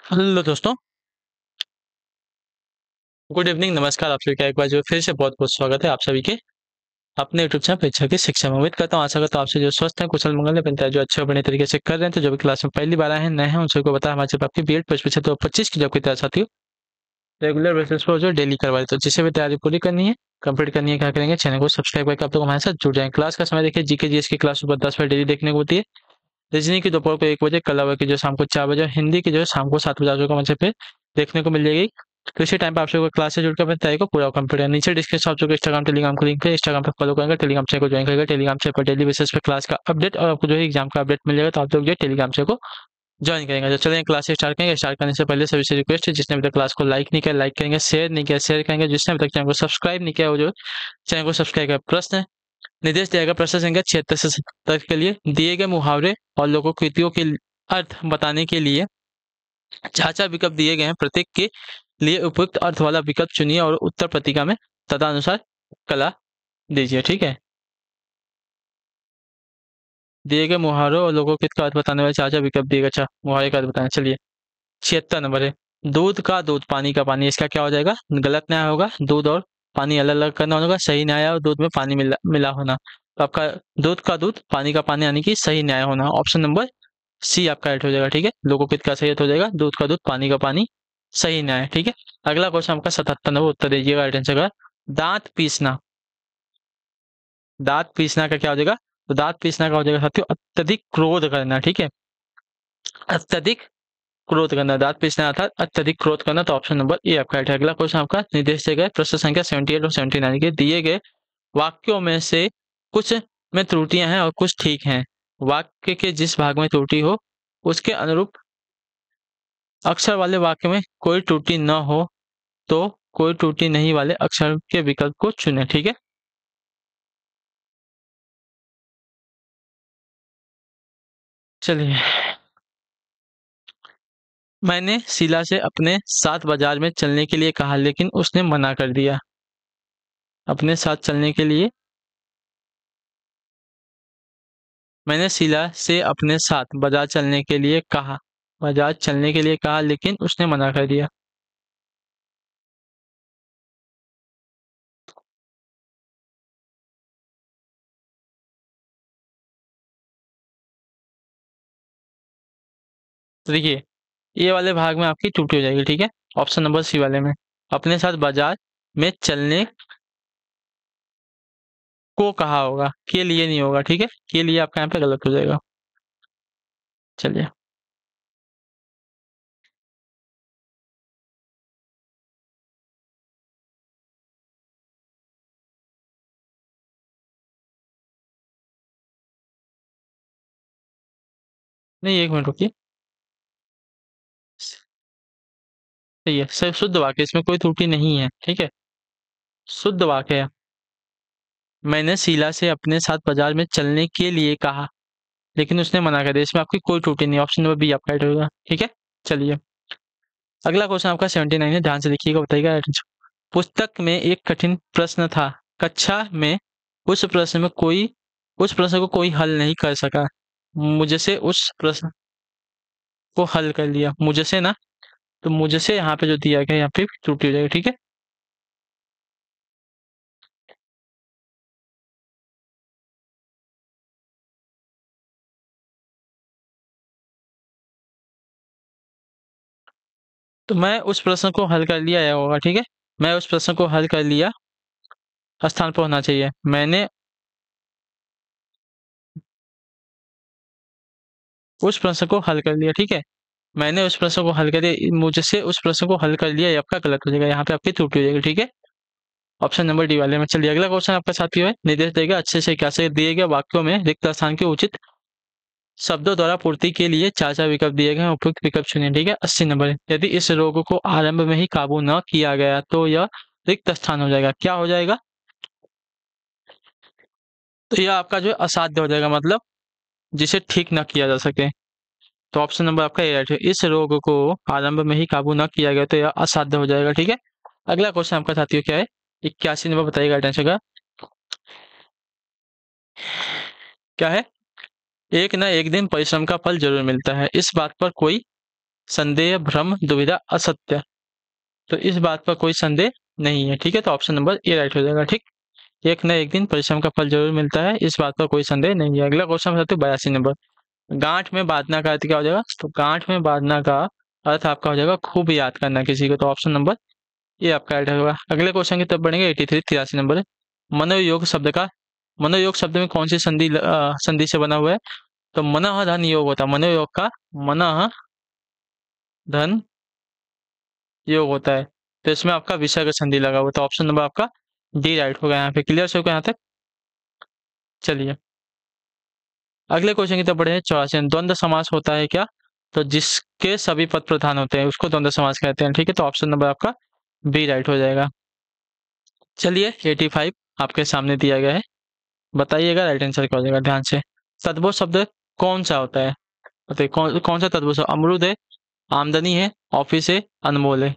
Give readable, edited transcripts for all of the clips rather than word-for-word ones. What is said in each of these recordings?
Hello दोस्तों, good evening, नमस्कार। आप सभी का एक बार जो फिर से बहुत-बहुत स्वागत है आप सभी के अपने यूट्यूब चैनल परीक्षा की शिक्षा में। उम्मीद करता हूँ, आशा करता हूँ आपसे जो स्वस्थ हैं, कुशल मंगल हैं, बनता है जो अच्छे और बढ़िया तरीके से कर रहे हैं। तो जो भी क्लास में पहली बार आए हैं, नए हैं, उन सभी को बताया हमारे सिर्फ आपकी बीएड परीक्षा 2025 की जॉब की तैयारी साथियों रेगुलर बेसिस पर जो डेली करवा रहे। तो जिसे भी तैयारी पूरी करनी है, कंप्लीट करनी है, क्या करेंगे, चैनल को सब्सक्राइब करके आप लोग हमारे साथ जुड़ जाएं। क्लास का समय देखिए, जीके जीएस की क्लास सुबह 10 बजे डेली देखने को होती है। रीजनिंग की दोपहर को 1 बजे, कला की जो शाम को 4 बजे, हिंदी की जो है शाम को 7 बजे आप लोगों को मंच पे देखने को मिल जाएगी। तो इसी टाइम पे आप लोगों को क्लास से जुड़कर अपनी तैयारी को पूरा कंप्लीट है। नीचे डिस्क्रिप्शन आप लोग इंस्टाग्राम टेलीग्राम को लिंक है, इंस्टाग्राम पे फॉलो करेंगे, टेलीग्राम चैनल को ज्वाइन करेंगे। टेलीग्राम चैनल पर डेली बेसिस पे क्लास का अपडेट और आपको जो है एग्जाम का अपडेट मिल जाएगा। तो आप लोग जो है टेलीग्राम चैनल को ज्वाइन करेंगे। तो चलेंगे क्लास से स्टार्ट करेंगे। स्टार्ट करने से पहले सभी से रिक्वेस्ट है, जिसने अभी तक क्लास को लाइक नहीं किया लाइक करेंगे, शेयर नहीं किया शेयर करेंगे, जिसने अभी तक चैनल को सब्सक्राइब नहीं किया वो जो चैनल को सब्सक्राइब करें। प्रश्न निर्देश दिया गया, प्रश्न संख्या 76 से 77 के लिए दिए गए मुहावरे और लोकोक्तियों के अर्थ बताने के लिए चार विकल्प दिए गए हैं। प्रत्येक के लिए उपयुक्त अर्थ वाला विकल्प चुनिए और उत्तर पत्रिका में तदनुसार कला दीजिए। ठीक है, दिए गए मुहावरों और लोकोक्ति का अर्थ बताने वाले चार विकल्प दिए गए। अच्छा, मुहावरे का अर्थ बताना। चलिए, 76 नंबर है, दूध का दूध पानी का पानी। इसका क्या हो जाएगा? गलत न्याय होगा। दूध और पानी अलग अलग करना होगा। सही न्याय और दूध में पानी मिला मिला होना। तो आपका दूध का दूध पानी का पानी यानी कि सही न्याय होना। ऑप्शन नंबर सी आपका राइट हो जाएगा। ठीक है, लोकोक्ति का सही अर्थ हो जाएगा दूध का दूध पानी का पानी, सही न्याय। ठीक है, अगला क्वेश्चन आपका 77 नंबर, उत्तर दीजिएगा राइट आंसर का। दांत पीसना। दांत पीसना का क्या हो जाएगा? तो दांत पीसना का हो जाएगा साथियों अत्यधिक क्रोध करना। ठीक है, अत्यधिक क्रोध करना, दांत पीसना अर्थात अत्यधिक क्रोध करना। तो ऑप्शन नंबर ए आपका राइट है। अगला क्वेश्चन आपका निर्देश दिए गए प्रश्न संख्या 78 और 79 के दिए गए वाक्यों में से कुछ में त्रुटियां हैं और कुछ ठीक हैं। वाक्य के जिस भाग में त्रुटि हो उसके अनुरूप अक्षर वाले वाक्य में कोई त्रुटि न हो तो कोई त्रुटि नहीं वाले अक्षर के विकल्प को चुने। ठीक है, चलिए। मैंने शीला से अपने साथ बाजार में चलने के लिए कहा लेकिन उसने मना कर दिया। अपने साथ चलने के लिए मैंने शीला से अपने साथ बाजार चलने के लिए कहा, बाजार चलने के लिए कहा लेकिन उसने मना कर दिया। तो देखिए, ये वाले भाग में आपकी त्रुटि हो जाएगी। ठीक है, ऑप्शन नंबर सी वाले में अपने साथ बाजार में चलने को कहा होगा, के लिए नहीं होगा। ठीक है, के लिए आपका यहाँ पे गलत हो जाएगा। चलिए, नहीं, एक मिनट रुकिए। सही है, सही शुद्ध वाक्य, इसमें कोई त्रुटि नहीं है। ठीक है, शुद्ध वाक्य है। मैंने शीला से अपने साथ बाजार में चलने के लिए कहा लेकिन उसने मना कर दिया। इसमें आपकी कोई त्रुटि नहीं। ऑप्शन नंबर बी आपका राइट होगा। ठीक है, चलिए, अगला क्वेश्चन आपका 79 है, ध्यान से देखिएगा, बताइएगा। पुस्तक में एक कठिन प्रश्न था, कक्षा में उस प्रश्न में कोई उस प्रश्न को कोई हल नहीं कर सका, मुझसे उस प्रश्न को हल कर लिया। मुझसे ना, तो मुझसे यहाँ पे जो दिया गया यहाँ पे त्रुटि हो जाएगी। ठीक है, तो मैं उस प्रश्न को हल कर लिया, यह होगा। ठीक है, मैं उस प्रश्न को हल कर लिया स्थान पर होना चाहिए। मैंने उस प्रश्न को हल कर लिया। ठीक है, मैंने उस प्रश्न को हल कर दिया, मुझसे उस प्रश्न को हल कर लिया, ये आपका गलत हो जाएगा। यहाँ पे आपकी त्रुटि हो जाएगी। ठीक है, ऑप्शन नंबर डी वाले में। चलिए, अगला क्वेश्चन आपका साथी है, निर्देश देगा अच्छे से क्या से दिए गए वाक्यों में रिक्त स्थान के उचित शब्दों द्वारा पूर्ति के लिए चार चार विकल्प दिए गए हैं, उपयुक्त विकल्प चुनिए। ठीक है, 80 नंबर है। यदि इस रोग को आरंभ में ही काबू न किया गया तो यह रिक्त स्थान हो जाएगा। क्या हो जाएगा? तो यह आपका जो है असाध्य हो जाएगा, मतलब जिसे ठीक न किया जा सके। तो ऑप्शन नंबर आपका ए राइट है। इस रोग को आरंभ में ही काबू न किया गया तो यह असाध्य हो जाएगा। ठीक है, अगला क्वेश्चन आपका साथियों क्या है? 81 नंबर, बताइएगा आंसर का क्या है? एक ना एक दिन परिश्रम का फल जरूर मिलता है, इस बात पर कोई संदेह, भ्रम, दुविधा, असत्य। तो इस बात पर कोई संदेह नहीं है, ठीक है। तो ऑप्शन नंबर ए राइट हो जाएगा, ठीक। एक न एक दिन परिश्रम का फल जरूर मिलता है, इस बात पर कोई संदेह नहीं है। अगला क्वेश्चन बताते हैं 82 नंबर। गांठ में बांधना का अर्थ क्या हो जाएगा? तो गांठ में बांधना का अर्थ आपका हो जाएगा खूब याद करना किसी को। तो ऑप्शन नंबर ये आपका राइट होगा। अगले क्वेश्चन की तरफ बढ़ेंगे। 83 नंबर है। मनोयोग शब्द का, मनोयोग शब्द में कौन सी संधि से बना हुआ है? तो मनः धन योग होता है। मनोयोग का मनः धन योग होता है। तो इसमें आपका विसर्ग संधि लगा हुआ है। तो ऑप्शन नंबर आपका डी राइट होगा। यहाँ पे क्लियर से होगा यहाँ तक? चलिए अगले क्वेश्चन की तरफ बढ़े। 84 द्वंद्व समास होता है क्या? तो जिसके सभी पद प्रधान होते हैं उसको द्वंद्व समास कहते हैं, ठीक है। तो ऑप्शन नंबर आपका बी राइट हो जाएगा। चलिए 85 आपके सामने दिया गया है, बताइएगा राइट आंसर क्या हो जाएगा ध्यान से। तद्भव शब्द कौन सा होता है? बताइए कौन कौन सा तद्भव शब्द? अमरूद है, आमदनी है, ऑफिस है, अनमोल है।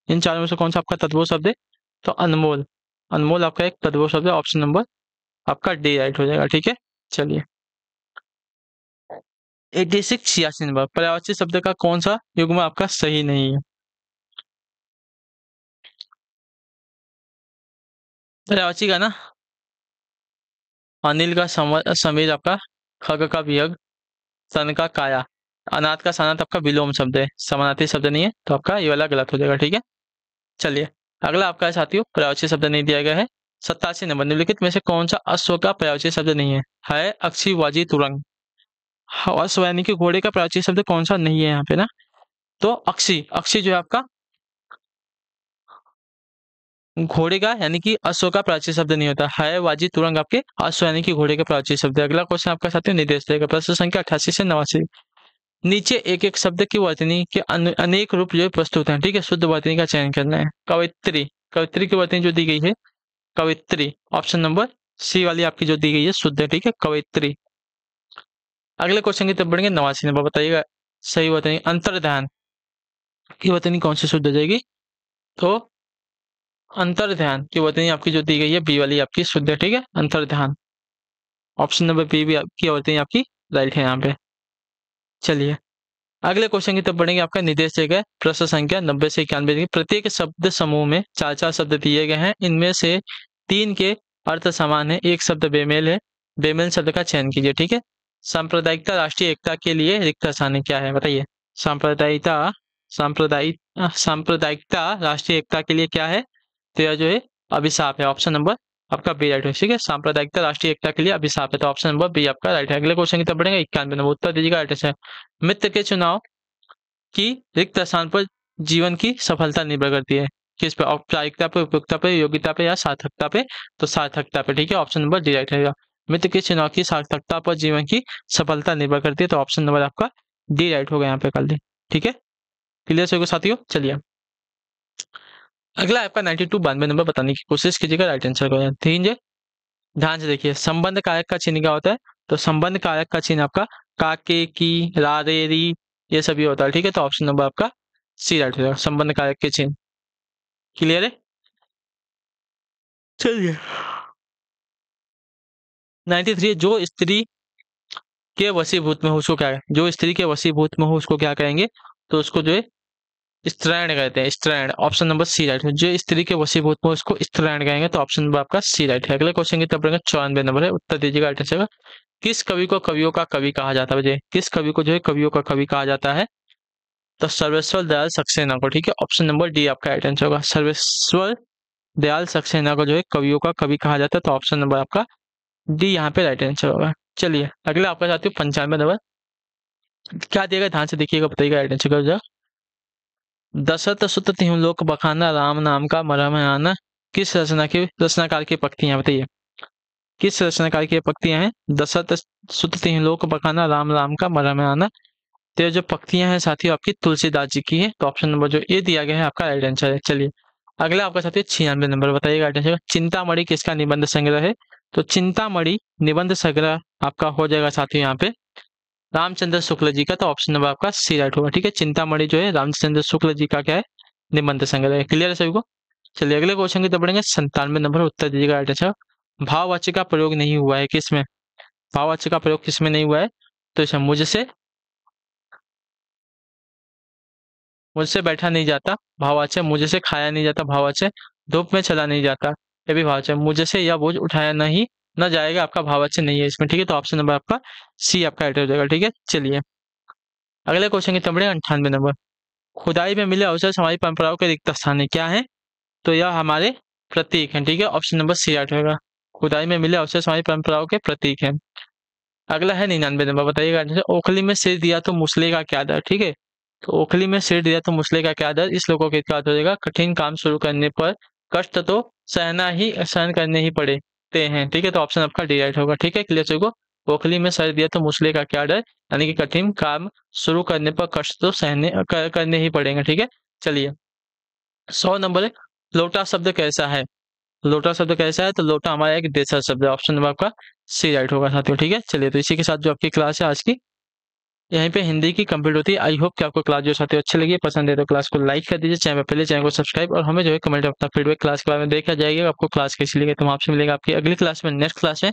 इन चारों में से कौन सा आपका तद्भव शब्द है? तो अनमोल। अनमोल आपका एक तद्भव शब्द है। ऑप्शन नंबर आपका डी राइट हो जाएगा, ठीक है। चलिए 86 नंबर। पर्यायवाची शब्द का कौन सा युग्म आपका सही नहीं है? पर्यायवाची का ना, अनिल का समीर आपका, खग का विहग, सन का काया, अनाथ का सनाथ आपका विलोम शब्द है, समानार्थी शब्द नहीं है। तो आपका ये वाला गलत हो जाएगा, ठीक है। चलिए अगला आपका है साथियों, पर्यायवाची शब्द नहीं दिया गया है। 87 नंबर। निम्नलिखित में से कौन सा अश्व का पर्यायवाची शब्द नहीं है अक्षी, वाजी, तुरंग। अश्व यानी कि घोड़े का पर्यायवाची शब्द कौन सा नहीं है यहाँ पे ना? तो अक्षी। अक्षी जो है आपका घोड़े का यानी कि अश्व का प्राचीन शब्द नहीं होता है। वाजी, तुरंग आपके अश्व यानी कि घोड़े का प्राचीन शब्द है। अगला क्वेश्चन आपका साथियों निर्देश देगा। प्रश्न संख्या 88 से 89। नीचे एक एक शब्द की वर्तनी के अनेक रूप जो प्रस्तुत हैं, ठीक है। शुद्ध वर्तनी का चयन करना है। कवित्री, कवित्री की वर्तनी जो दी गई है कवित्री। ऑप्शन नंबर सी वाली आपकी जो दी गई है शुद्ध है, ठीक है, कवित्री। अगले क्वेश्चन की तरफ बढ़ेंगे। 89 नंबर। बताइएगा सही वर्तनी। अंतर्ध्यान की वर्तनी कौन सी शुद्ध हो जाएगी? तो अंतर ध्यान की वर्तनी आपकी जो दी गई है बी वाली आपकी शुद्ध है, ठीक है, अंतर ध्यान। ऑप्शन नंबर बी भी आपकी वर्तनी आपकी राइट है यहाँ पे। चलिए अगले क्वेश्चन की तरफ बढ़ेंगे। आपका निर्देश दिया गया प्रश्न संख्या 90 से 91। प्रत्येक शब्द समूह में चार चार शब्द दिए गए हैं, इनमें से 3 के अर्थ समान है, एक शब्द बेमेल है। बेमेल शब्द का चयन कीजिए, ठीक है। सांप्रदायिकता राष्ट्रीय एकता के लिए रिक्त स्थान है, क्या है बताइए? सांप्रदायिकता, सांप्रदायिकता राष्ट्रीय एकता के लिए क्या है? तो यह जो है अभिशाप है। ऑप्शन नंबर आपका बी राइट है, ठीक है। सांप्रदायिकता राष्ट्रीय एकता के लिए अभिशाप है। तो ऑप्शन नंबर बी आपका राइट है। अगले क्वेश्चन की तरफ बढ़ेंगे। 91 नंबर। उत्तर दीजिएगा राइट है। मित्र के चुनाव की रिक्त स्थान पर जीवन की सफलता निर्भर करती है, किस पे? औपचारिकता पे, उपयुक्ता पे, योग्यता पे या सार्थकता पे? तो सार्थकता पे, ठीक है। ऑप्शन नंबर डी राइट रहेगा। मित्र के चुनाव की सार्थकता पर जीवन की सफलता निर्भर करती है। तो ऑप्शन नंबर आपका डी राइट होगा यहाँ पे कर ली, ठीक है। क्लियर से साथियों? चलिए अगला आपका 92 92 नंबर बताने की कोशिश कीजिएगा, राइट आंसर को ठीक। ध्यान से देखिए। संबंध कारक का चिन्ह क्या होता है? तो संबंध कारक का चिन्ह आपका काके, की, रा, रे, री, ये सभी होता है, ठीक है। तो ऑप्शन नंबर आपका सी राइट हो जाएगा, संबंध कारक के चिन्ह। क्लियर है? चलिए 93। जो स्त्री के वशीभूत में हो उसको क्या, जो स्त्री के वशीभूत में हो उसको क्या कहेंगे? तो उसको जो है स्त्रैण कहते हैं, स्त्रैण। ऑप्शन नंबर सी राइट है। जो स्त्री के वशीभूत में उसको स्त्रैण कहेंगे। तो ऑप्शन नंबर आपका सी राइट है। अगले क्वेश्चन की तरफ बढ़ेंगे। 94 नंबर है। उत्तर दीजिएगा राइट आंसर। किस कवि को कवियों का कवि कहा जाता है? किस कवि को जो है कवियों का कवि कहा जाता है? तो सर्वेश्वर दयाल सक्सेना को, ठीक है। ऑप्शन नंबर डी आपका राइट आंसर होगा। सर्वेश्वर दयाल सक्सेना को जो है कवियों का कवि कहा जाता है। तो ऑप्शन नंबर आपका डी यहाँ पे राइट आंसर होगा। चलिए अगला आपका साथी 95 नंबर। क्या दिएगा ध्यान से देखिएगा, बताइएगा राइट आंसर क्या। दशरथ सुत तिहुँ लोक बखाना, राम नाम का मरम आना। किस रचना की रचनाकार की पंक्तियां बताइए? किस रचनाकार की पंक्तियां हैं? दशरथ सुत तिहुँ लोक बखाना, राम राम का मरम आना। तो ये जो पंक्तियां हैं साथियों आपकी तुलसीदास जी की है। तो ऑप्शन नंबर जो ए दिया गया है आपका राइट आंसर है। चलिए अगला आपका साथी 96 नंबर। बताइएगा राइट आंसर। चिंतामणि किसका निबंध संग्रह है? तो चिंतामणि निबंध संग्रह आपका हो जाएगा साथियों यहाँ पे रामचंद्र शुक्ल जी का। तो ऑप्शन नंबर आपका सी राइट होगा, ठीक है। चिंतामणि जो है रामचंद्र शुक्ल जी का क्या है? निबंध संग्रह है। क्लियर है सभी को? चलिए अगले क्वेश्चन की तरफ बढ़ेंगे। 97 नंबर। उत्तर दीजिएगा राइट आंसर। भाववाचक का प्रयोग नहीं हुआ है किसमें? भाववाचक का प्रयोग किसमें नहीं हुआ है? तो इसमें मुझसे मुझसे बैठा नहीं जाता, भावाच है। मुझे से खाया नहीं जाता, भावाच है। धूप में चला नहीं जाता, ये भी भावाच है। मुझे से यह बोझ उठाया नहीं ना जाएगा, आपका भावाच नहीं है इसमें, ठीक है। तो ऑप्शन नंबर आपका सी आपका राइट हो जाएगा, ठीक है। चलिए अगले क्वेश्चन की तरफ बढ़े, 98 नंबर। खुदाई में मिले अवशेष हमारी परंपराओं के रिक्त स्थान है, क्या है? तो यह हमारे प्रतीक हैं, ठीक है। ऑप्शन नंबर सी राइट होगा। खुदाई में मिले अवशेष हमारी परंपराओं के प्रतीक हैं। अगला है 99 नंबर, बताइएगा। जैसे ओखली में सिर दिया तो मुसले का क्या दर, ठीक है। तो ओखली में सिर दिया तो मुसले का क्या दर, इस लोगों के क्या हो जाएगा? कठिन काम शुरू करने पर कष्ट तो सहन करने ही पड़ते हैं, ठीक है। तो ऑप्शन आपका डी राइट होगा, ठीक है। क्लियर चलो, ओखली में सिर दिया तो मुसले का क्या डर, यानी कि कठिन काम शुरू करने पर कष्ट तो करने ही पड़ेंगे, ठीक है। चलिए 100 नंबर है। लोटा शब्द कैसा है? लोटा शब्द कैसा है? तो लोटा हमारा एक देशज शब्द है। ऑप्शन नंबर आपका सी राइट होगा साथियों, ठीक है। चलिए तो इसी के साथ जो आपकी क्लास है आज की, यहीं पे हिंदी की कंप्लीट होती है। आई होप कि आपको क्लास जो साथियों अच्छी लगी, पसंद है तो क्लास को लाइक कर दीजिए, चैनल पहले चैनल को सब्सक्राइब, और हमें जो है कमेंट अपना फीडबैक क्लास के बारे में देखा जाएगा, आपको क्लास कैसी लगी। तो हम आपसे मिलेगा आपकी अगली क्लास में, नेक्स्ट क्लास में।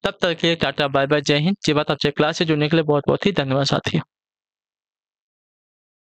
तब तक के लिए टाटा बाय बाय, जय हिंद। जी बात आपसे क्लास से जुड़ने के लिए बहुत बहुत ही धन्यवाद साथियों।